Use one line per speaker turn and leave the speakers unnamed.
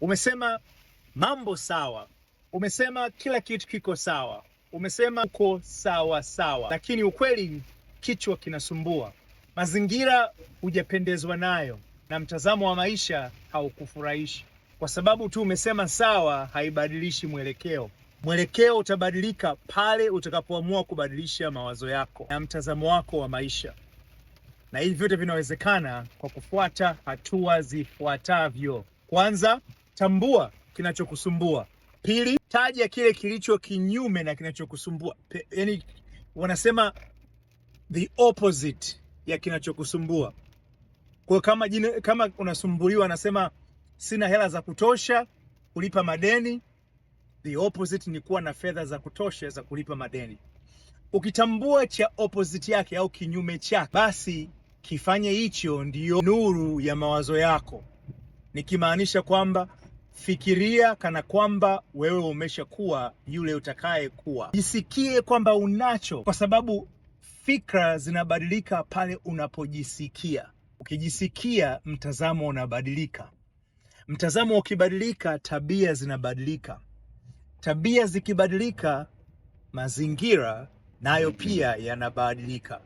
Umesema mambo sawa, umesema kila kitu kiko sawa, umesema uko sawa sawa, lakini ukweli kichwa kinasumbua, mazingira hujapendezwa nayo, na mtazamo wa maisha haukufurahishi. Kwa sababu tu umesema sawa haibadilishi mwelekeo. Mwelekeo utabadilika pale utakapoamua kubadilisha mawazo yako na mtazamo wako wa maisha, na hivi vyote vinawezekana kwa kufuata hatua zifuatavyo. Kwanza, tambua kinachokusumbua. Pili, taja kile kilicho kinyume na kinachokusumbua. Yaani wanasema the opposite ya kinachokusumbua. Kwa kama unasumbuliwa, anasema sina hela za kutosha kulipa madeni, the opposite ni kuwa na fedha za kutosha za kulipa madeni. Ukitambua cha opposite yake au kinyume chake, basi kifanye hicho ndiyo nuru ya mawazo yako. Nikimaanisha kwamba fikiria kana kwamba wewe umeshakuwa yule utakaye kuwa. Jisikie kwamba unacho, kwa sababu fikra zinabadilika pale unapojisikia. Ukijisikia, mtazamo unabadilika. Mtazamo ukibadilika, tabia zinabadilika. Tabia zikibadilika, mazingira nayo pia yanabadilika.